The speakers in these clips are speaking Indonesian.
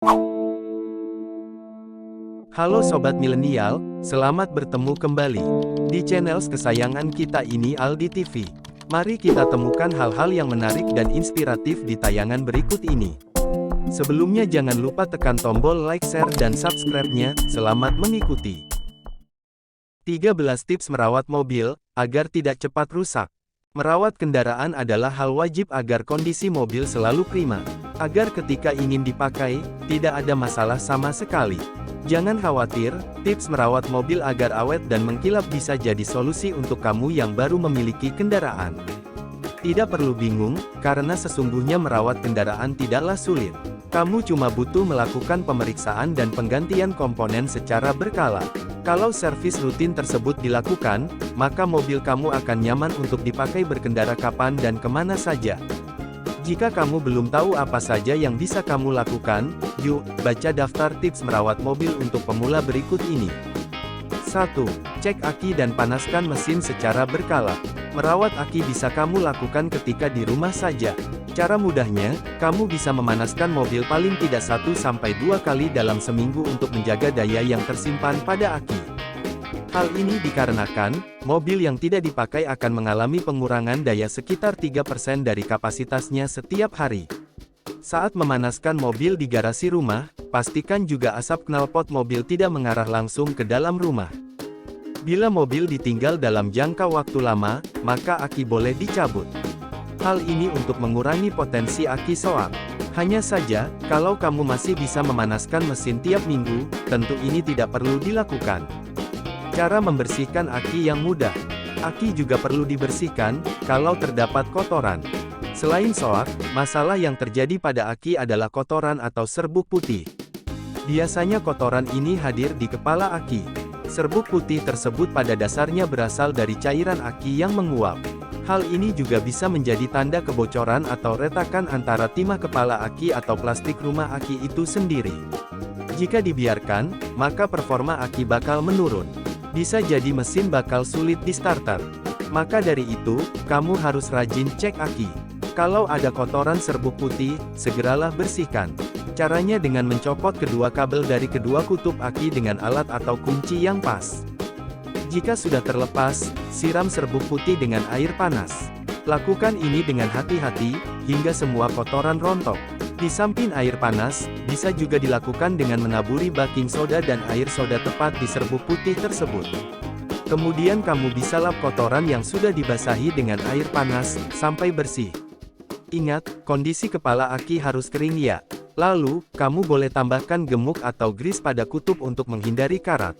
Halo Sobat Milenial, selamat bertemu kembali di channel kesayangan kita ini Aldi TV. Mari kita temukan hal-hal yang menarik dan inspiratif di tayangan berikut ini. Sebelumnya jangan lupa tekan tombol like, share, dan subscribe-nya. Selamat mengikuti. 13 tips merawat mobil agar tidak cepat rusak. Merawat kendaraan adalah hal wajib agar kondisi mobil selalu prima, agar ketika ingin dipakai, tidak ada masalah sama sekali. Jangan khawatir, tips merawat mobil agar awet dan mengkilap bisa jadi solusi untuk kamu yang baru memiliki kendaraan. Tidak perlu bingung, karena sesungguhnya merawat kendaraan tidaklah sulit. Kamu cuma butuh melakukan pemeriksaan dan penggantian komponen secara berkala. Kalau servis rutin tersebut dilakukan, maka mobil kamu akan nyaman untuk dipakai berkendara kapan dan kemana saja. Jika kamu belum tahu apa saja yang bisa kamu lakukan, yuk, baca daftar tips merawat mobil untuk pemula berikut ini. 1. Cek aki dan panaskan mesin secara berkala. Merawat aki bisa kamu lakukan ketika di rumah saja. Cara mudahnya, kamu bisa memanaskan mobil paling tidak 1-2 kali dalam seminggu untuk menjaga daya yang tersimpan pada aki. Hal ini dikarenakan, mobil yang tidak dipakai akan mengalami pengurangan daya sekitar 3% dari kapasitasnya setiap hari. Saat memanaskan mobil di garasi rumah, pastikan juga asap knalpot mobil tidak mengarah langsung ke dalam rumah. Bila mobil ditinggal dalam jangka waktu lama, maka aki boleh dicabut. Hal ini untuk mengurangi potensi aki soak. Hanya saja, kalau kamu masih bisa memanaskan mesin tiap minggu, tentu ini tidak perlu dilakukan. Cara membersihkan aki yang mudah. Aki juga perlu dibersihkan, kalau terdapat kotoran. Selain soak, masalah yang terjadi pada aki adalah kotoran atau serbuk putih. Biasanya kotoran ini hadir di kepala aki. Serbuk putih tersebut pada dasarnya berasal dari cairan aki yang menguap. Hal ini juga bisa menjadi tanda kebocoran atau retakan antara timah kepala aki atau plastik rumah aki itu sendiri. Jika dibiarkan, maka performa aki bakal menurun. Bisa jadi mesin bakal sulit di starter. Maka dari itu, kamu harus rajin cek aki. Kalau ada kotoran serbuk putih, segeralah bersihkan. Caranya dengan mencopot kedua kabel dari kedua kutub aki dengan alat atau kunci yang pas. Jika sudah terlepas, siram serbuk putih dengan air panas. Lakukan ini dengan hati-hati, hingga semua kotoran rontok. Di samping air panas, bisa juga dilakukan dengan menaburi baking soda dan air soda tepat di serbuk putih tersebut. Kemudian kamu bisa lap kotoran yang sudah dibasahi dengan air panas, sampai bersih. Ingat, kondisi kepala aki harus kering ya. Lalu, kamu boleh tambahkan gemuk atau grease pada kutub untuk menghindari karat.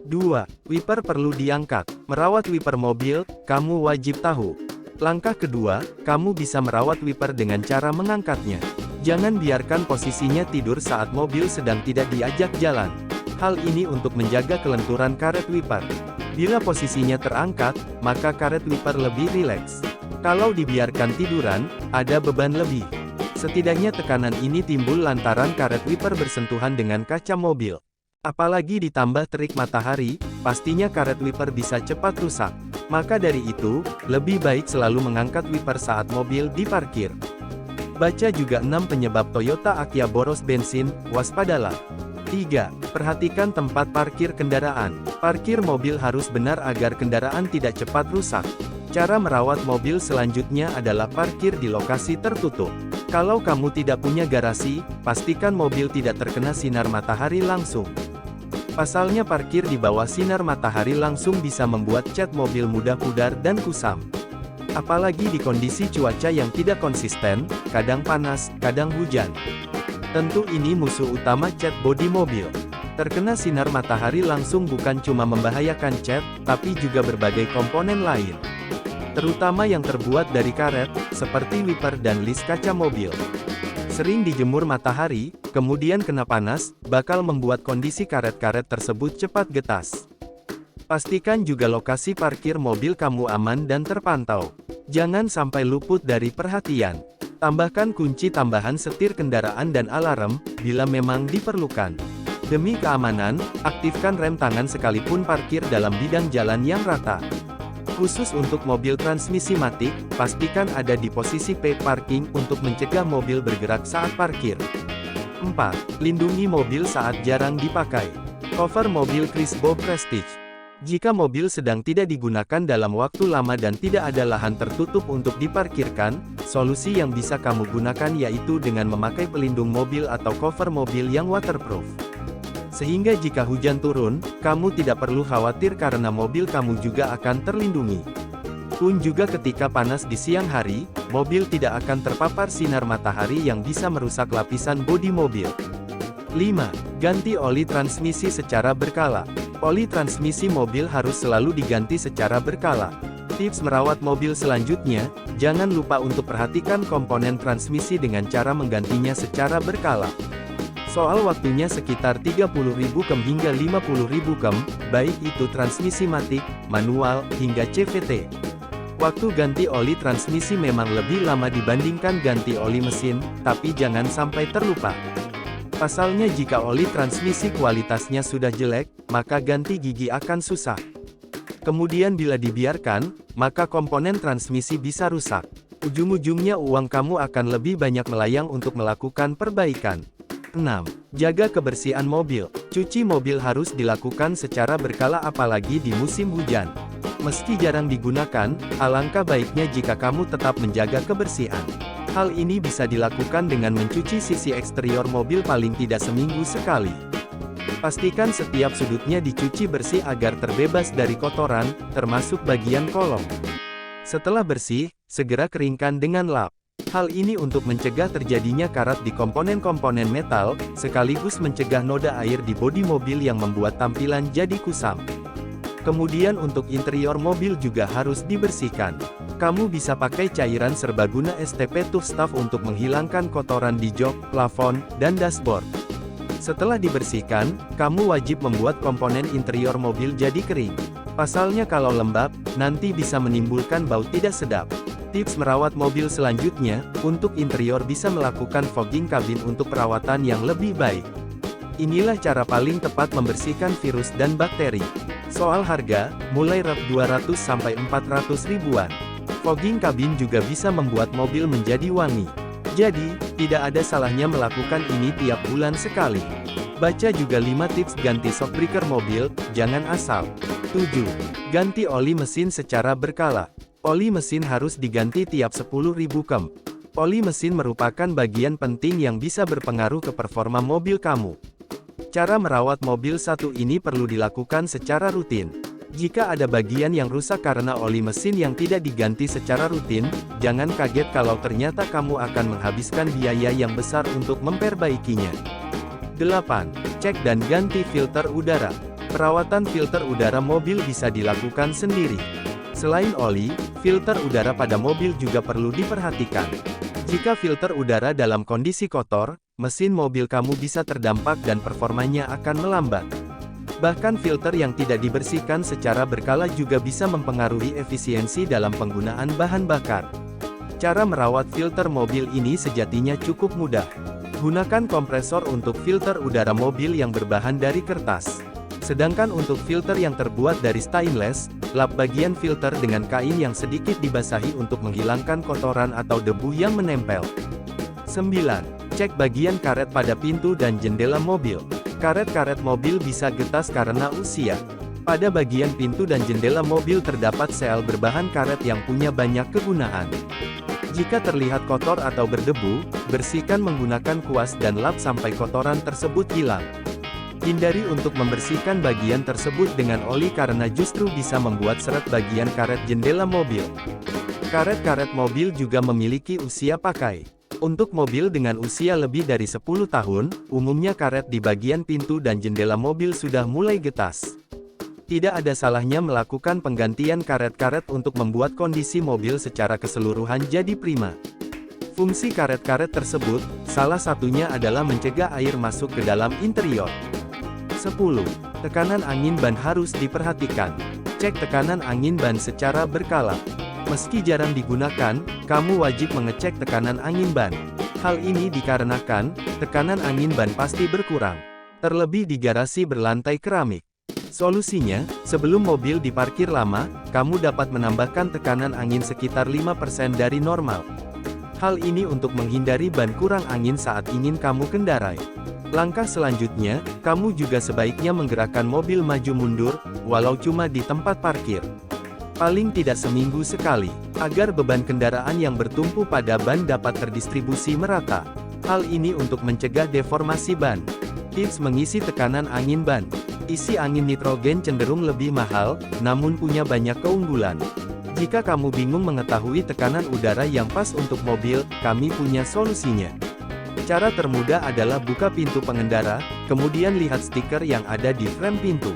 2. Wiper perlu diangkat. Merawat wiper mobil, kamu wajib tahu. Langkah kedua, kamu bisa merawat wiper dengan cara mengangkatnya. Jangan biarkan posisinya tidur saat mobil sedang tidak diajak jalan. Hal ini untuk menjaga kelenturan karet wiper. Bila posisinya terangkat, maka karet wiper lebih rileks. Kalau dibiarkan tiduran, ada beban lebih. Setidaknya tekanan ini timbul lantaran karet wiper bersentuhan dengan kaca mobil. Apalagi ditambah terik matahari, pastinya karet wiper bisa cepat rusak. Maka dari itu, lebih baik selalu mengangkat wiper saat mobil diparkir. Baca juga 6 penyebab Toyota Aquia boros bensin, waspadalah. 3. Perhatikan tempat parkir kendaraan. Parkir mobil harus benar agar kendaraan tidak cepat rusak. Cara merawat mobil selanjutnya adalah parkir di lokasi tertutup. Kalau kamu tidak punya garasi, pastikan mobil tidak terkena sinar matahari langsung. Pasalnya parkir di bawah sinar matahari langsung bisa membuat cat mobil mudah pudar dan kusam. Apalagi di kondisi cuaca yang tidak konsisten, kadang panas, kadang hujan. Tentu ini musuh utama cat bodi mobil. Terkena sinar matahari langsung bukan cuma membahayakan cat, tapi juga berbagai komponen lain. Terutama yang terbuat dari karet, seperti wiper dan lis kaca mobil. Sering dijemur matahari, kemudian kena panas, bakal membuat kondisi karet-karet tersebut cepat getas. Pastikan juga lokasi parkir mobil kamu aman dan terpantau. Jangan sampai luput dari perhatian. Tambahkan kunci tambahan setir kendaraan dan alarm, bila memang diperlukan. Demi keamanan, aktifkan rem tangan sekalipun parkir dalam bidang jalan yang rata. Khusus untuk mobil transmisi matic, pastikan ada di posisi P parking untuk mencegah mobil bergerak saat parkir. 4. Lindungi mobil saat jarang dipakai. Cover mobil Crisbo Prestige. Jika mobil sedang tidak digunakan dalam waktu lama dan tidak ada lahan tertutup untuk diparkirkan, solusi yang bisa kamu gunakan yaitu dengan memakai pelindung mobil atau cover mobil yang waterproof. Sehingga jika hujan turun, kamu tidak perlu khawatir karena mobil kamu juga akan terlindungi. Pun juga ketika panas di siang hari, mobil tidak akan terpapar sinar matahari yang bisa merusak lapisan bodi mobil. 5. Ganti oli transmisi secara berkala. Oli transmisi mobil harus selalu diganti secara berkala. Tips merawat mobil selanjutnya, jangan lupa untuk perhatikan komponen transmisi dengan cara menggantinya secara berkala. Soal waktunya sekitar 30.000 km hingga 50.000 km, baik itu transmisi matik, manual, hingga CVT. Waktu ganti oli transmisi memang lebih lama dibandingkan ganti oli mesin, tapi jangan sampai terlupa. Pasalnya jika oli transmisi kualitasnya sudah jelek, maka ganti gigi akan susah. Kemudian bila dibiarkan, maka komponen transmisi bisa rusak. Ujung-ujungnya uang kamu akan lebih banyak melayang untuk melakukan perbaikan. 6. Jaga kebersihan mobil. Cuci mobil harus dilakukan secara berkala apalagi di musim hujan. Meski jarang digunakan, alangkah baiknya jika kamu tetap menjaga kebersihan. Hal ini bisa dilakukan dengan mencuci sisi eksterior mobil paling tidak seminggu sekali. Pastikan setiap sudutnya dicuci bersih agar terbebas dari kotoran, termasuk bagian kolong. Setelah bersih, segera keringkan dengan lap. Hal ini untuk mencegah terjadinya karat di komponen-komponen metal, sekaligus mencegah noda air di bodi mobil yang membuat tampilan jadi kusam. Kemudian untuk interior mobil juga harus dibersihkan. Kamu bisa pakai cairan serbaguna STP Tough Stuff untuk menghilangkan kotoran di jok, plafon, dan dashboard. Setelah dibersihkan, kamu wajib membuat komponen interior mobil jadi kering. Pasalnya kalau lembab, nanti bisa menimbulkan bau tidak sedap. Tips merawat mobil selanjutnya, untuk interior bisa melakukan fogging kabin untuk perawatan yang lebih baik. Inilah cara paling tepat membersihkan virus dan bakteri. Soal harga, mulai rp 200 sampai 400 ribuan. Fogging kabin juga bisa membuat mobil menjadi wangi. Jadi, tidak ada salahnya melakukan ini tiap bulan sekali. Baca juga 5 tips ganti shockbreaker mobil, jangan asal. 7. Ganti oli mesin secara berkala. Oli mesin harus diganti tiap 10.000 km. Oli mesin merupakan bagian penting yang bisa berpengaruh ke performa mobil kamu. Cara merawat mobil satu ini perlu dilakukan secara rutin. Jika ada bagian yang rusak karena oli mesin yang tidak diganti secara rutin, jangan kaget kalau ternyata kamu akan menghabiskan biaya yang besar untuk memperbaikinya. 8. Cek dan ganti filter udara. Perawatan filter udara mobil bisa dilakukan sendiri. Selain oli, filter udara pada mobil juga perlu diperhatikan. Jika filter udara dalam kondisi kotor, mesin mobil kamu bisa terdampak dan performanya akan melambat. Bahkan filter yang tidak dibersihkan secara berkala juga bisa mempengaruhi efisiensi dalam penggunaan bahan bakar. Cara merawat filter mobil ini sejatinya cukup mudah. Gunakan kompresor untuk filter udara mobil yang berbahan dari kertas. Sedangkan untuk filter yang terbuat dari stainless, lap bagian filter dengan kain yang sedikit dibasahi untuk menghilangkan kotoran atau debu yang menempel. 9. Cek bagian karet pada pintu dan jendela mobil. Karet-karet mobil bisa getas karena usia. Pada bagian pintu dan jendela mobil terdapat sel berbahan karet yang punya banyak kegunaan. Jika terlihat kotor atau berdebu, bersihkan menggunakan kuas dan lap sampai kotoran tersebut hilang. Hindari untuk membersihkan bagian tersebut dengan oli karena justru bisa membuat seret bagian karet jendela mobil. Karet-karet mobil juga memiliki usia pakai. Untuk mobil dengan usia lebih dari 10 tahun, umumnya karet di bagian pintu dan jendela mobil sudah mulai getas. Tidak ada salahnya melakukan penggantian karet-karet untuk membuat kondisi mobil secara keseluruhan jadi prima. Fungsi karet-karet tersebut, salah satunya adalah mencegah air masuk ke dalam interior. 10. Tekanan angin ban harus diperhatikan. Cek tekanan angin ban secara berkala. Meski jarang digunakan, kamu wajib mengecek tekanan angin ban. Hal ini dikarenakan, tekanan angin ban pasti berkurang. Terlebih di garasi berlantai keramik. Solusinya, sebelum mobil diparkir lama, kamu dapat menambahkan tekanan angin sekitar 5% dari normal. Hal ini untuk menghindari ban kurang angin saat ingin kamu kendarai. Langkah selanjutnya, kamu juga sebaiknya menggerakkan mobil maju mundur, walau cuma di tempat parkir. Paling tidak seminggu sekali, agar beban kendaraan yang bertumpu pada ban dapat terdistribusi merata. Hal ini untuk mencegah deformasi ban. Tips mengisi tekanan angin ban. Isi angin nitrogen cenderung lebih mahal, namun punya banyak keunggulan. Jika kamu bingung mengetahui tekanan udara yang pas untuk mobil, kami punya solusinya. Cara termudah adalah buka pintu pengendara, kemudian lihat stiker yang ada di frame pintu.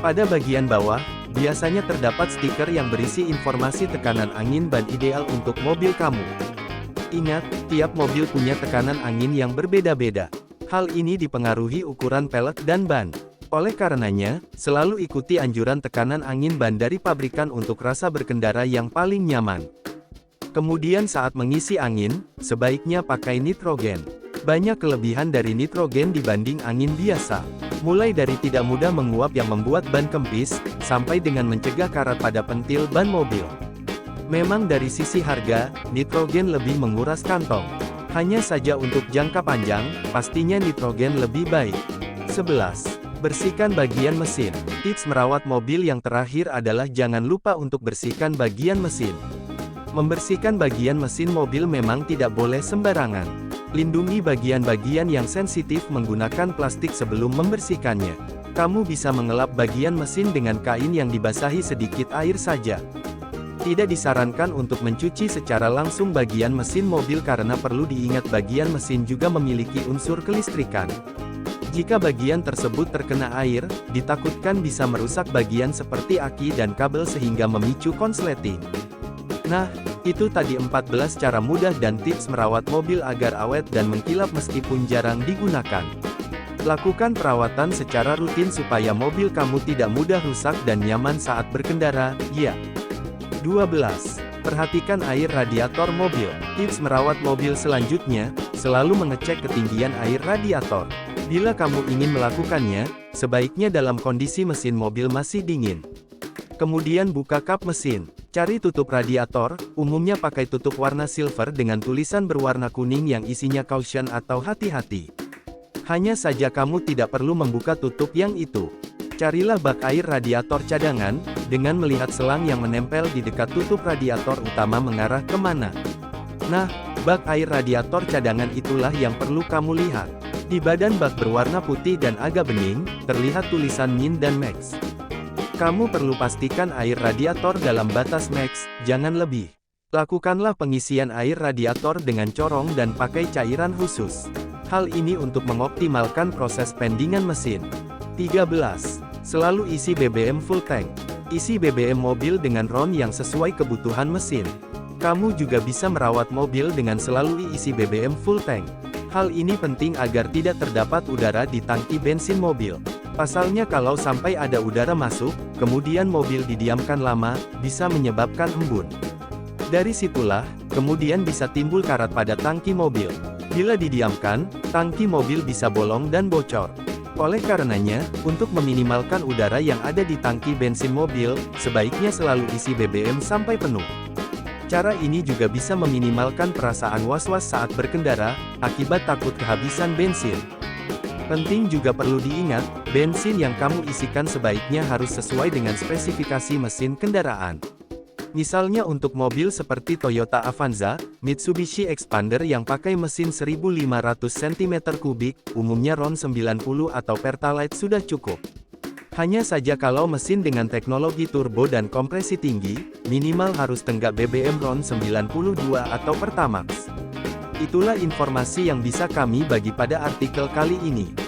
Pada bagian bawah, biasanya terdapat stiker yang berisi informasi tekanan angin ban ideal untuk mobil kamu. Ingat, tiap mobil punya tekanan angin yang berbeda-beda. Hal ini dipengaruhi ukuran pelek dan ban. Oleh karenanya, selalu ikuti anjuran tekanan angin ban dari pabrikan untuk rasa berkendara yang paling nyaman. Kemudian saat mengisi angin, sebaiknya pakai nitrogen. Banyak kelebihan dari nitrogen dibanding angin biasa. Mulai dari tidak mudah menguap yang membuat ban kempis, sampai dengan mencegah karat pada pentil ban mobil. Memang dari sisi harga, nitrogen lebih menguras kantong. Hanya saja untuk jangka panjang, pastinya nitrogen lebih baik. 11. Bersihkan bagian mesin. Tips merawat mobil yang terakhir adalah jangan lupa untuk bersihkan bagian mesin. Membersihkan bagian mesin mobil memang tidak boleh sembarangan. Lindungi bagian-bagian yang sensitif menggunakan plastik sebelum membersihkannya. Kamu bisa mengelap bagian mesin dengan kain yang dibasahi sedikit air saja. Tidak disarankan untuk mencuci secara langsung bagian mesin mobil karena perlu diingat bagian mesin juga memiliki unsur kelistrikan. Jika bagian tersebut terkena air, ditakutkan bisa merusak bagian seperti aki dan kabel sehingga memicu konsleting. Nah, itu tadi 14 cara mudah dan tips merawat mobil agar awet dan mengkilap meskipun jarang digunakan. Lakukan perawatan secara rutin supaya mobil kamu tidak mudah rusak dan nyaman saat berkendara, ya. 12. Perhatikan air radiator mobil. Tips merawat mobil selanjutnya, selalu mengecek ketinggian air radiator. Bila kamu ingin melakukannya, sebaiknya dalam kondisi mesin mobil masih dingin. Kemudian buka kap mesin. Cari tutup radiator, umumnya pakai tutup warna silver dengan tulisan berwarna kuning yang isinya caution atau hati-hati. Hanya saja kamu tidak perlu membuka tutup yang itu. Carilah bak air radiator cadangan, dengan melihat selang yang menempel di dekat tutup radiator utama mengarah kemana. Nah, bak air radiator cadangan itulah yang perlu kamu lihat. Di badan bak berwarna putih dan agak bening, terlihat tulisan min dan max. Kamu perlu pastikan air radiator dalam batas max, jangan lebih. Lakukanlah pengisian air radiator dengan corong dan pakai cairan khusus. Hal ini untuk mengoptimalkan proses pendingan mesin. 13. Selalu isi BBM full tank. Isi BBM mobil dengan RON yang sesuai kebutuhan mesin. Kamu juga bisa merawat mobil dengan selalu isi BBM full tank. Hal ini penting agar tidak terdapat udara di tangki bensin mobil. Pasalnya kalau sampai ada udara masuk, kemudian mobil didiamkan lama, bisa menyebabkan embun. Dari situlah, kemudian bisa timbul karat pada tangki mobil. Bila didiamkan, tangki mobil bisa bolong dan bocor. Oleh karenanya, untuk meminimalkan udara yang ada di tangki bensin mobil, sebaiknya selalu isi BBM sampai penuh. Cara ini juga bisa meminimalkan perasaan was-was saat berkendara, akibat takut kehabisan bensin. Penting juga perlu diingat, bensin yang kamu isikan sebaiknya harus sesuai dengan spesifikasi mesin kendaraan. Misalnya untuk mobil seperti Toyota Avanza, Mitsubishi Expander yang pakai mesin 1500 cm3, umumnya RON 90 atau Pertalite sudah cukup. Hanya saja kalau mesin dengan teknologi turbo dan kompresi tinggi, minimal harus tenggak BBM RON 92 atau Pertamax. Itulah informasi yang bisa kami bagi pada artikel kali ini.